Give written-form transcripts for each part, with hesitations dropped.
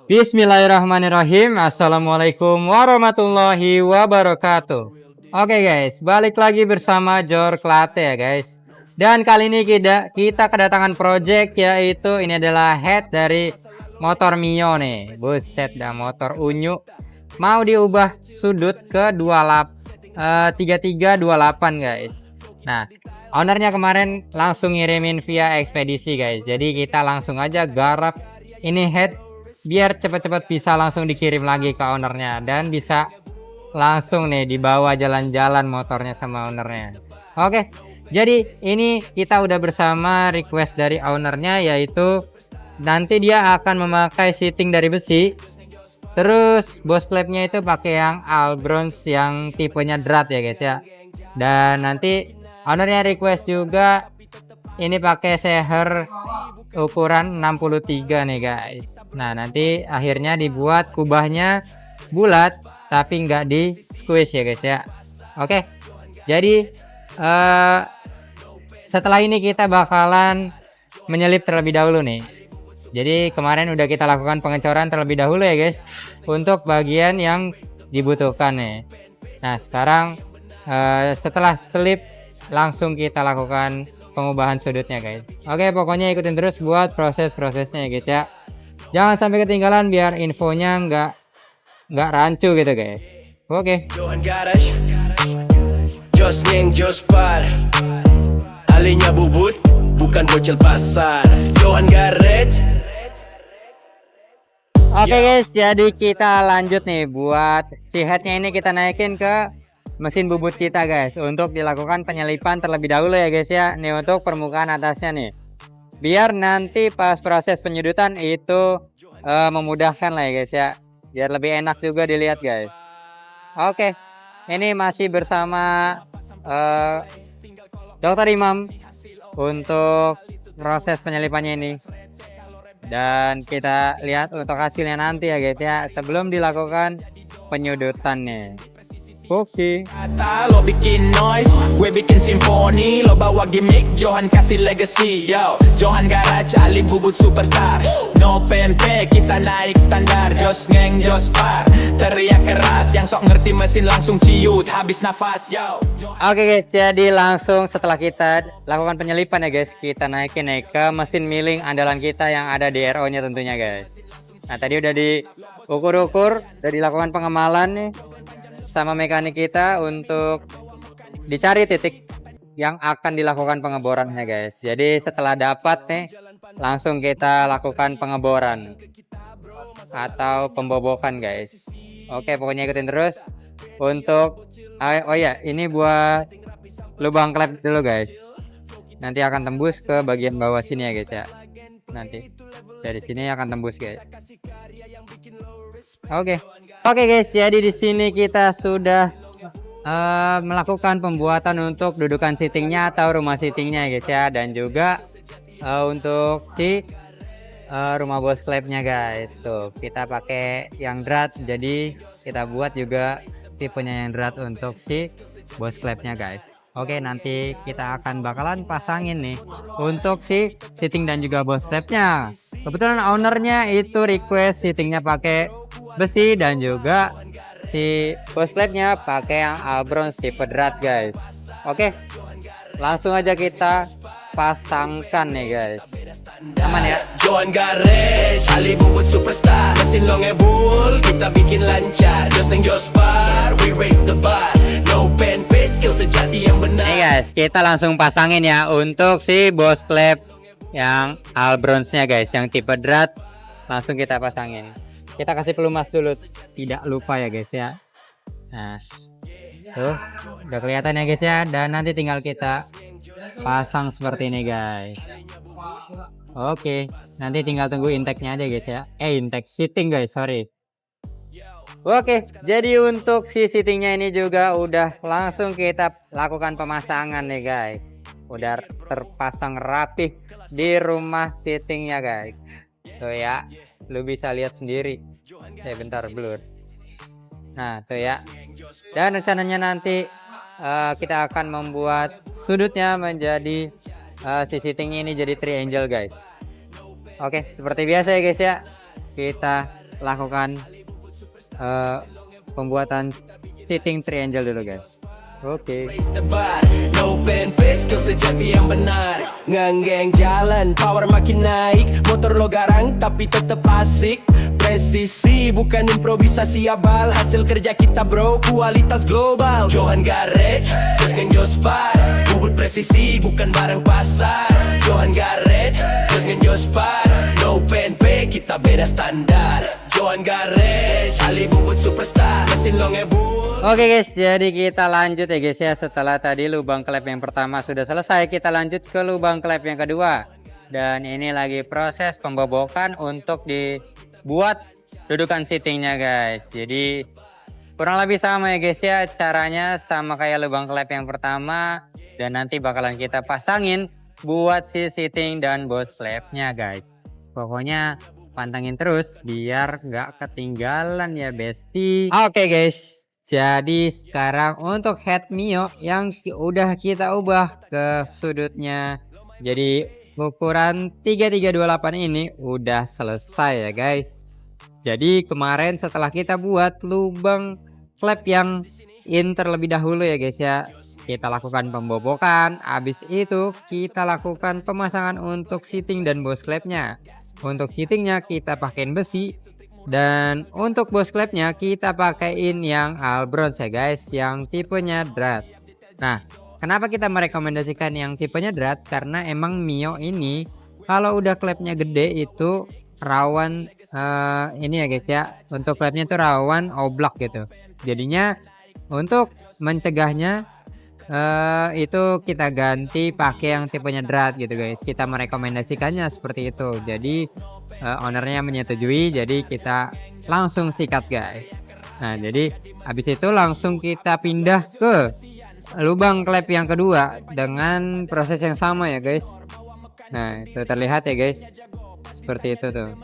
Bismillahirrahmanirrahim. Assalamualaikum warahmatullahi wabarakatuh. Oke guys, balik lagi bersama Jor Klate ya guys. Dan kali ini kita kedatangan project, yaitu ini adalah head dari motor Mio nih. Buset dah, motor unyu. Mau diubah sudut ke 3328 guys. Nah, ownernya kemarin langsung ngirimin via ekspedisi guys. Jadi kita langsung aja garap ini head biar cepet-cepet bisa langsung dikirim lagi ke ownernya dan bisa langsung nih dibawa jalan-jalan motornya sama ownernya. Oke, jadi ini kita udah bersama request dari ownernya, yaitu nanti dia akan memakai seating dari besi, terus bos klepnya itu pakai yang Albronz yang tipenya drat ya guys ya. Dan nanti ownernya request juga ini pakai seher ukuran 63 nih guys. Nah, nanti akhirnya dibuat kubahnya bulat tapi nggak di squeeze ya guys ya. Oke, jadi setelah ini kita bakalan menyelip terlebih dahulu nih. Jadi kemarin udah kita lakukan pengecoran terlebih dahulu ya guys, untuk bagian yang dibutuhkan nih. Nah, sekarang setelah selip langsung kita lakukan pengubahan sudutnya guys. Oke, pokoknya ikutin terus buat proses-prosesnya ya guys ya. Jangan sampai ketinggalan biar infonya nggak rancu gitu guys. Oke. Jos geng Jos par, alinya bubut bukan bocil pasar. Johan Garage. Oke guys, jadi kita lanjut nih buat si headnya ini kita naikin ke mesin bubut kita guys, untuk dilakukan penyelipan terlebih dahulu ya guys ya. Nih untuk permukaan atasnya nih, biar nanti pas proses penyudutan itu memudahkan lah ya guys ya, biar lebih enak juga dilihat guys. Oke, ini masih bersama Dokter Imam untuk proses penyelipannya ini, dan kita lihat untuk hasilnya nanti ya guys ya, sebelum dilakukan penyudutannya. Oke. Lo bikin noise, gue bikin simfoni. Lo bawa gimmick, Johan kasih legacy. Yo, Johan Garage, Ali bubut superstar. No PMP, kita naik standar. Jos ngeng, Jos par, teriak keras. Yang sok ngerti mesin langsung ciut, habis nafas. Yo. Oke guys, jadi langsung setelah kita lakukan penyelipan ya guys, kita naikin nih ke mesin milling andalan kita yang ada di RO nya tentunya guys. Nah, tadi udah diukur-ukur, udah dilakukan pengemalan nih sama mekanik kita untuk dicari titik yang akan dilakukan pengeborannya guys. Jadi setelah dapat nih, langsung kita lakukan pengeboran atau pembobokan guys. Oke, pokoknya ikutin terus untuk oh ya, ini buat lubang klep dulu guys. Nanti akan tembus ke bagian bawah sini ya guys ya. Nanti dari sini akan tembus guys. Oke guys, jadi di sini kita sudah melakukan pembuatan untuk dudukan seatingnya atau rumah seatingnya guys ya, dan juga untuk di rumah bos klepnya guys. Tuh, kita pakai yang drat, jadi kita buat juga tipenya yang drat untuk si bos klepnya guys. Oke, nanti kita akan bakalan pasangin nih untuk si seating dan juga bos klepnya. Kebetulan ownernya itu request seatingnya pakai besi dan juga si bos klepnya pakai yang Albronz tipe drat guys. Oke, langsung aja kita pasangkan nih guys. Aman ya. Johan Garage, Ali bubut superstar. Mesin lo ngebul, kita bikin lancar. Jos neng Jos par, we raise the bar. No pen paste, skill sejati yang benar. Nih guys, kita langsung pasangin ya untuk si bos klep yang Albronz-nya guys, yang tipe drat. Langsung kita pasangin. Kita kasih pelumas dulu, tidak lupa ya guys ya. Nah, tuh udah kelihatan ya guys ya, dan nanti tinggal kita pasang seperti ini guys. Oke, nanti tinggal tunggu intake-nya aja guys ya. Intake seating guys, sorry. Oke, jadi untuk si seatingnya ini juga udah langsung kita lakukan pemasangan nih guys. Udah terpasang rapih di rumah seatingnya guys. Tuh ya, lu bisa lihat sendiri. Bentar, blur. Nah, tuh ya. Dan rencananya nanti kita akan membuat sudutnya menjadi si seatingnya ini jadi triangle guys. Oke, seperti biasa ya guys ya. kita lakukan pembuatan seating triangle dulu guys. Oke. Raise the bar, no pen pistol sejati yang benar. Ngenggeng jalan, power makin naik. Motor lo garang tapi tetep asik. Presisi bukan improvisasi abal. Hasil kerja kita bro, kualitas global. Johan Garage, just ngenjos par. Bubut presisi bukan barang pasar. Johan Garage, just ngenjos par. No pen P, kita beda standar. Johan Garage, Ali bubut superstar. Mesin lo ngebut. Oke guys, jadi kita lanjut ya guys ya. Setelah tadi lubang klep yang pertama sudah selesai, kita lanjut ke lubang klep yang kedua. Dan ini lagi proses pembobokan untuk dibuat dudukan seatingnya guys. Jadi kurang lebih sama ya guys ya, caranya sama kayak lubang klep yang pertama. Dan nanti bakalan kita pasangin buat si seating dan bos klepnya guys. Pokoknya pantengin terus biar nggak ketinggalan ya besti. Oke guys, jadi sekarang untuk head Mio yang udah kita ubah ke sudutnya jadi ukuran 3328 ini udah selesai ya guys. Jadi kemarin setelah kita buat lubang klep yang in terlebih dahulu ya guys ya, kita lakukan pembobokan, habis itu kita lakukan pemasangan untuk seating dan bos klepnya. Untuk seatingnya kita pakein besi. Dan untuk bos klepnya kita pakaiin yang Albron ya guys, yang tipenya drat. Nah, kenapa kita merekomendasikan yang tipenya drat? Karena emang Mio ini kalau udah klepnya gede itu rawan ini ya guys ya. Untuk klepnya itu rawan oblak gitu. Jadinya untuk mencegahnya itu kita ganti pakai yang tipenya drat gitu guys. Kita merekomendasikannya seperti itu. Jadi ownernya menyetujui, jadi kita langsung sikat guys. Nah jadi habis itu langsung kita pindah ke lubang klep yang kedua dengan proses yang sama ya guys. Nah itu terlihat ya guys, seperti itu tuh.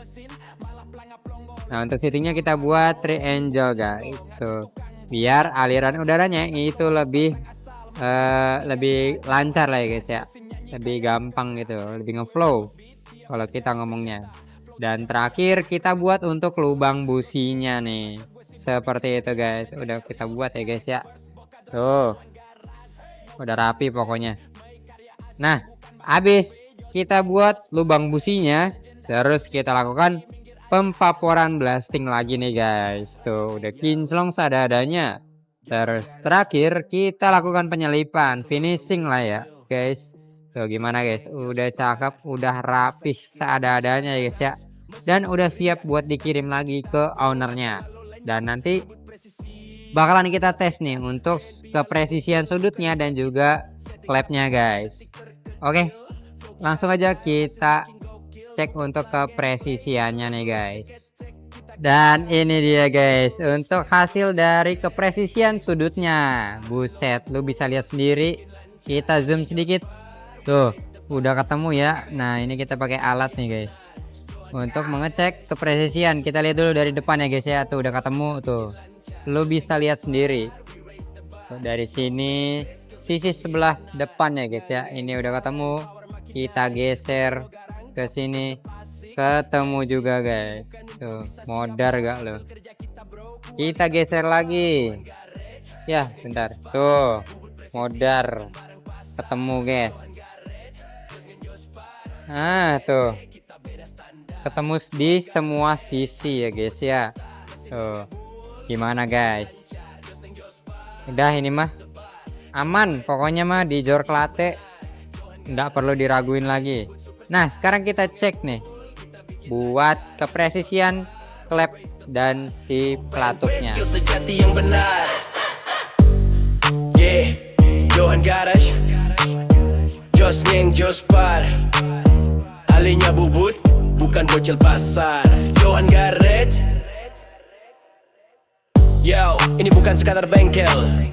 Nah untuk seatingnya kita buat triangle guys tuh, biar aliran udaranya itu lebih lancar lah ya guys ya, lebih gampang gitu, lebih ngeflow kalau kita ngomongnya. Dan terakhir kita buat untuk lubang businya nih, seperti itu guys. Udah kita buat ya guys ya, tuh udah rapi pokoknya. Nah habis kita buat lubang businya, terus kita lakukan pemvaporan blasting lagi nih guys. Tuh udah kinclong seadanya. Terus terakhir kita lakukan penyelipan, finishing lah ya guys. Tuh gimana guys, udah cakep, udah rapih seadanya ya guys ya. Dan udah siap buat dikirim lagi ke ownernya. Dan nanti bakalan kita tes nih untuk kepresisian sudutnya dan juga klepnya guys. Oke, langsung aja kita cek untuk kepresisiannya nih guys. Dan ini dia guys, untuk hasil dari kepresisian sudutnya. Buset, lu bisa lihat sendiri. Kita zoom sedikit. Tuh, udah ketemu ya. Nah, ini kita pakai alat nih guys. Untuk mengecek kepresisian, kita lihat dulu dari depan ya guys ya. Tuh udah ketemu tuh. Lu bisa lihat sendiri. Tuh, dari sini sisi sebelah depan ya guys ya. Ini udah ketemu. Kita geser ke sini. Ketemu juga guys. Tuh, modar gak lo? Kita geser lagi. Ya, bentar. Tuh, modar. Ketemu guys. Nah, tuh. Ketemu di semua sisi ya guys ya. Tuh. Gimana guys? Udah ini mah aman. Pokoknya mah di jor klate. Nggak perlu diraguin lagi. Nah, sekarang kita cek nih buat kepresisian klep dan si pelatuknya. Sejati yang benar. Yeah, Johan Garage, Jos Geng Jos Par. Alinya bubut, bukan bocil pasar. Johan Garage. Yo, ini bukan sekadar bengkel.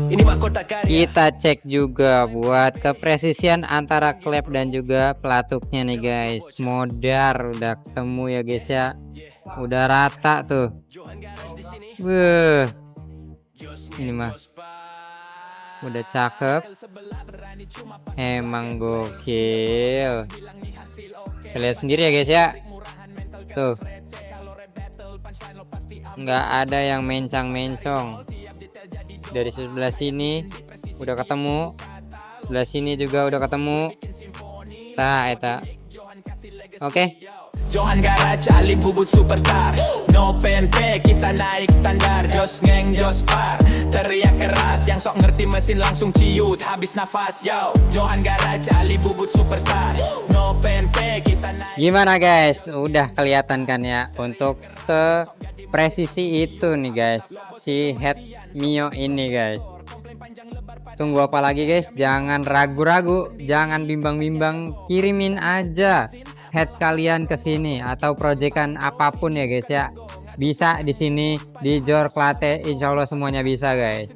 Ini mahkota karya. Kita cek juga buat kepresisian antara klep dan juga pelatuknya nih guys. Modar udah ketemu ya guys ya. Udah rata tuh. Ini mah udah cakep. Emang gokil. Saya lihat sendiri ya guys ya. tuh. Nggak ada yang mencang-mencong. Dari sebelah sini udah ketemu, sebelah sini juga udah ketemu. Tah eta. Oke. Johan Garage, Ali Bubut Superstar. No PNP, kita naik standar. Jos ngeng, jos par. Teriak keras, yang sok ngerti mesin langsung ciut. Habis nafas, yo. Johan Garage, Ali Bubut Superstar. No PNP, kita naik. Gimana guys? Udah kelihatan kan ya untuk sepresisi itu nih guys, si head Mio ini guys. Tunggu apa lagi guys? Jangan ragu-ragu, jangan bimbang-bimbang, kirimin aja head kalian ke sini atau proyekan apapun ya guys ya. Bisa di sini di Jor Klate, insya Allah semuanya bisa guys.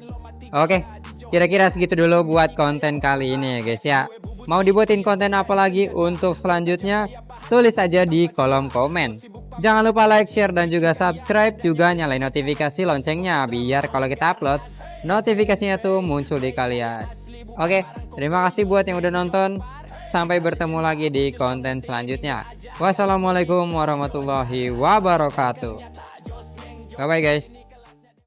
Oke, kira-kira segitu dulu buat konten kali ini ya guys ya. Mau dibuatin konten apa lagi untuk selanjutnya? Tulis aja di kolom komen. Jangan lupa like, share, dan juga subscribe. Juga nyalain notifikasi loncengnya biar kalau kita upload notifikasinya tuh muncul di kalian. Oke, terima kasih buat yang udah nonton. Sampai bertemu lagi di konten selanjutnya. Wassalamualaikum warahmatullahi wabarakatuh. Bye bye guys.